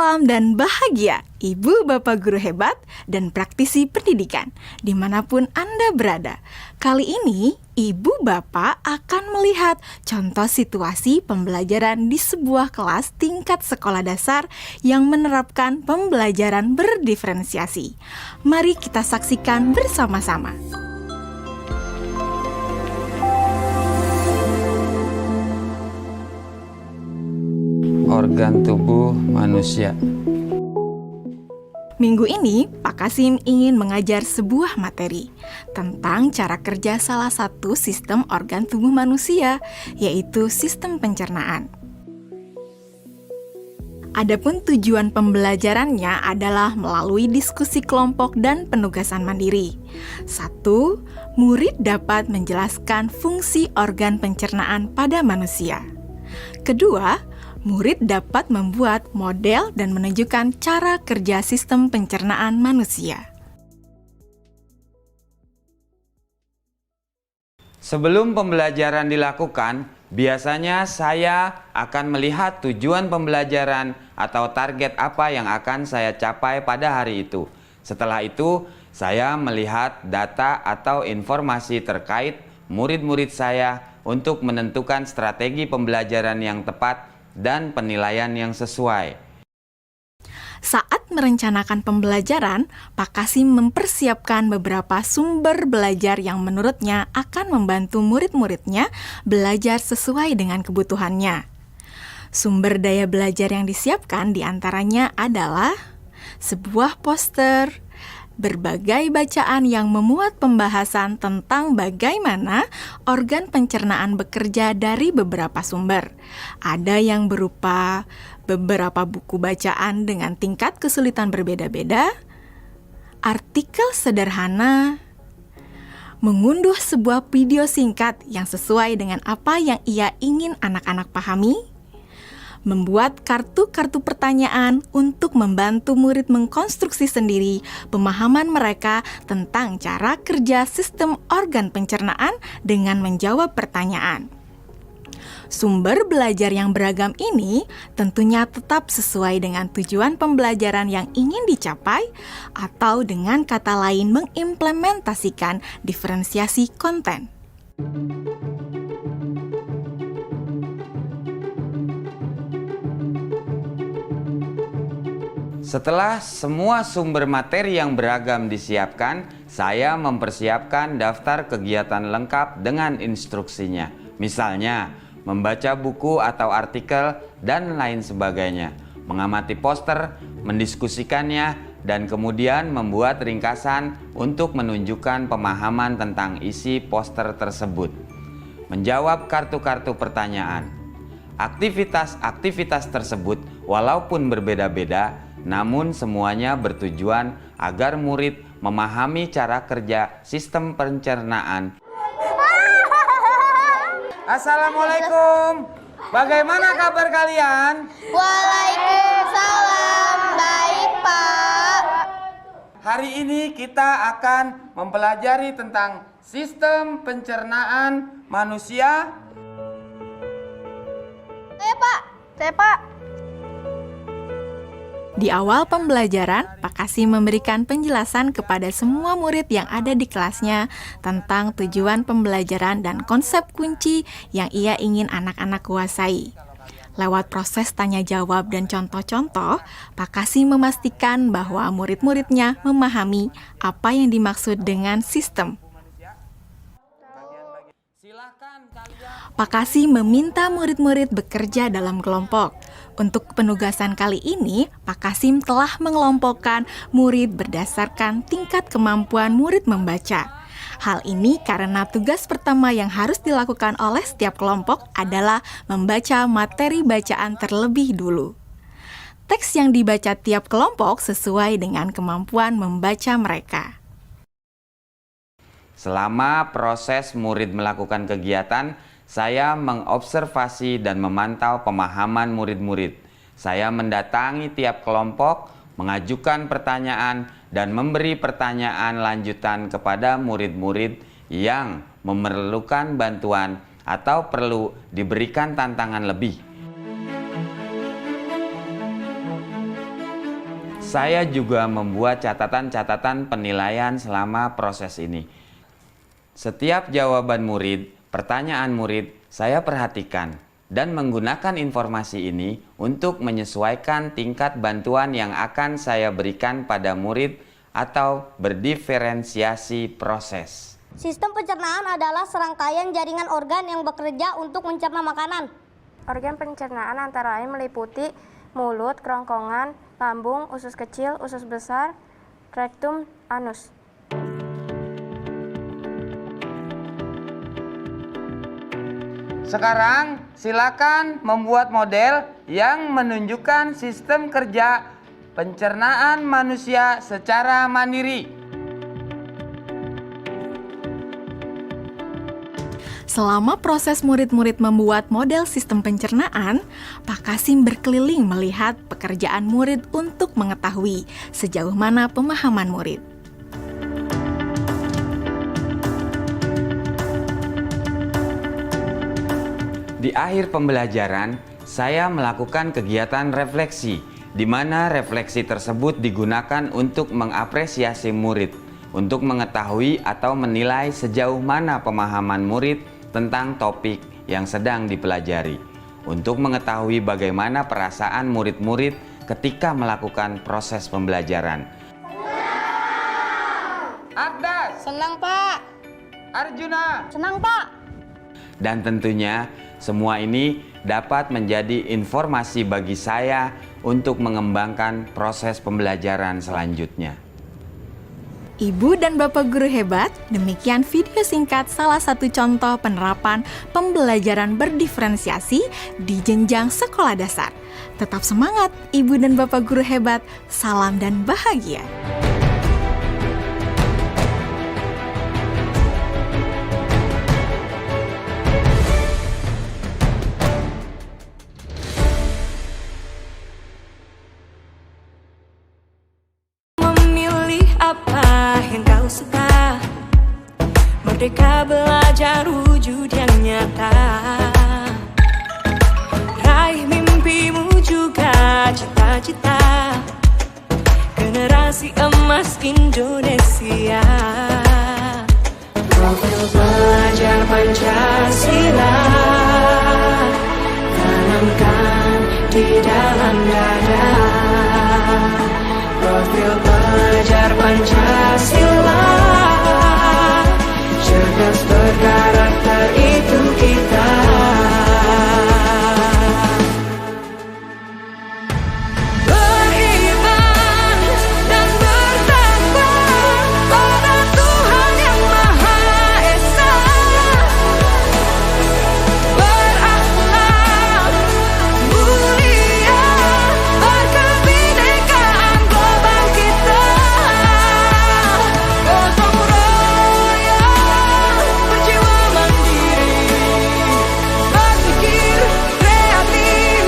Salam dan bahagia, Ibu Bapak Guru hebat dan praktisi pendidikan, dimanapun Anda berada. Kali ini, Ibu Bapak akan melihat contoh situasi pembelajaran di sebuah kelas tingkat sekolah dasar yang menerapkan pembelajaran berdiferensiasi. Mari kita saksikan bersama-sama. Organ tubuh manusia. Minggu ini, Pak Kasim ingin mengajar sebuah materi tentang cara kerja salah satu sistem organ tubuh manusia, yaitu sistem pencernaan. Adapun tujuan pembelajarannya adalah melalui diskusi kelompok dan penugasan mandiri. 1. Murid dapat menjelaskan fungsi organ pencernaan pada manusia. Kedua, murid dapat membuat model dan menunjukkan cara kerja sistem pencernaan manusia. Sebelum pembelajaran dilakukan, biasanya saya akan melihat tujuan pembelajaran atau target apa yang akan saya capai pada hari itu. Setelah itu, saya melihat data atau informasi terkait murid-murid saya untuk menentukan strategi pembelajaran yang tepat dan penilaian yang sesuai. Saat merencanakan pembelajaran, Pak Kasim mempersiapkan beberapa sumber belajar yang menurutnya akan membantu murid-muridnya belajar sesuai dengan kebutuhannya. Sumber daya belajar yang disiapkan diantaranya adalah sebuah poster, berbagai bacaan yang memuat pembahasan tentang bagaimana organ pencernaan bekerja dari beberapa sumber. Ada yang berupa beberapa buku bacaan dengan tingkat kesulitan berbeda-beda, artikel sederhana, mengunduh sebuah video singkat yang sesuai dengan apa yang ia ingin anak-anak pahami, membuat kartu-kartu pertanyaan untuk membantu murid mengkonstruksi sendiri pemahaman mereka tentang cara kerja sistem organ pencernaan dengan menjawab pertanyaan. Sumber belajar yang beragam ini tentunya tetap sesuai dengan tujuan pembelajaran yang ingin dicapai, atau dengan kata lain mengimplementasikan diferensiasi konten. Setelah semua sumber materi yang beragam disiapkan, saya mempersiapkan daftar kegiatan lengkap dengan instruksinya. Misalnya, membaca buku atau artikel dan lain sebagainya, mengamati poster, mendiskusikannya, dan kemudian membuat ringkasan untuk menunjukkan pemahaman tentang isi poster tersebut. Menjawab kartu-kartu pertanyaan. Aktivitas-aktivitas tersebut walaupun berbeda-beda, namun semuanya bertujuan agar murid memahami cara kerja sistem pencernaan. Assalamualaikum. Bagaimana kabar kalian? Waalaikumsalam. Baik, Pak. Hari ini kita akan mempelajari tentang sistem pencernaan manusia. Saya, Pak. Di awal pembelajaran, Pak Kasim memberikan penjelasan kepada semua murid yang ada di kelasnya tentang tujuan pembelajaran dan konsep kunci yang ia ingin anak-anak kuasai. Lewat proses tanya jawab dan contoh-contoh, Pak Kasim memastikan bahwa murid-muridnya memahami apa yang dimaksud dengan sistem. Pak Kasim meminta murid-murid bekerja dalam kelompok. Untuk penugasan kali ini, Pak Kasim telah mengelompokkan murid berdasarkan tingkat kemampuan murid membaca. Hal ini karena tugas pertama yang harus dilakukan oleh setiap kelompok adalah membaca materi bacaan terlebih dulu. Teks yang dibaca tiap kelompok sesuai dengan kemampuan membaca mereka. Selama proses murid melakukan kegiatan, saya mengobservasi dan memantau pemahaman murid-murid. Saya mendatangi tiap kelompok, mengajukan pertanyaan, dan memberi pertanyaan lanjutan kepada murid-murid yang memerlukan bantuan atau perlu diberikan tantangan lebih. Saya juga membuat catatan-catatan penilaian selama proses ini. Setiap jawaban murid, pertanyaan murid, saya perhatikan dan menggunakan informasi ini untuk menyesuaikan tingkat bantuan yang akan saya berikan pada murid atau berdiferensiasi proses. Sistem pencernaan adalah serangkaian jaringan organ yang bekerja untuk mencerna makanan. Organ pencernaan antara lain meliputi mulut, kerongkongan, lambung, usus kecil, usus besar, rektum, anus. Sekarang silakan membuat model yang menunjukkan sistem kerja pencernaan manusia secara mandiri. Selama proses murid-murid membuat model sistem pencernaan, Pak Kasim berkeliling melihat pekerjaan murid untuk mengetahui sejauh mana pemahaman murid. Di akhir pembelajaran, saya melakukan kegiatan refleksi, di mana refleksi tersebut digunakan untuk mengapresiasi murid, untuk mengetahui atau menilai sejauh mana pemahaman murid tentang topik yang sedang dipelajari, untuk mengetahui bagaimana perasaan murid-murid ketika melakukan proses pembelajaran. Ardas, Senang, Pak. Arjuna, Senang, Pak. dan tentunya semua ini dapat menjadi informasi bagi saya untuk mengembangkan proses pembelajaran selanjutnya. Ibu dan Bapak guru hebat, demikian video singkat salah satu contoh penerapan pembelajaran berdiferensiasi di jenjang sekolah dasar. Tetap semangat, Ibu dan Bapak guru hebat. Salam dan bahagia. Apa yang kau suka? Merdeka belajar wujud yang nyata. Raih mimpimu juga cita-cita. Generasi emas Indonesia. Profil pelajar Pancasila tanamkan di dalam dada. Profil pelajar Pancasila, cerdas berkarakter itu kita. Beriman dan bertakwa pada Tuhan yang Maha Esa. Berakhlak mulia, berkebinekaan global kita. Gotong royong, berjiwa mandiri, berpikir kreatif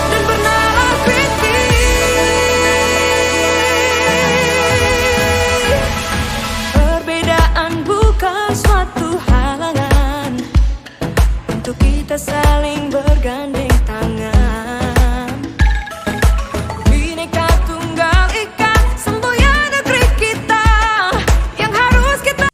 dan bernalar kritis. Perbedaan bukan suatu halangan untuk kita saling bergandeng tangan. Bhinneka Tunggal Ika, semboyan negeri kita yang harus kita.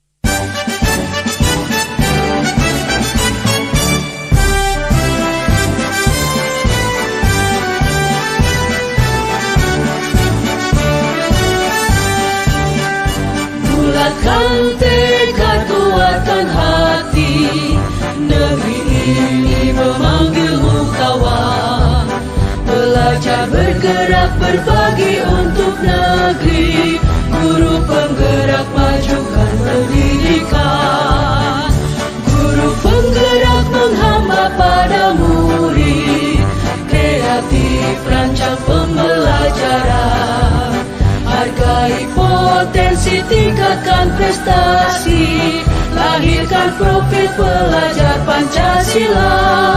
Bulatkan tekad, kuatkan hati. Negeri ini memanggilmu kawan. Belajar bergerak berbagi untuk negeri. Guru penggerak majukan pendidikan. Guru penggerak menghamba pada murid. Kreatif rancang pembelajaran. Hargai potensi, tingkatkan prestasi. Lahirkan profil pelajar Pancasila.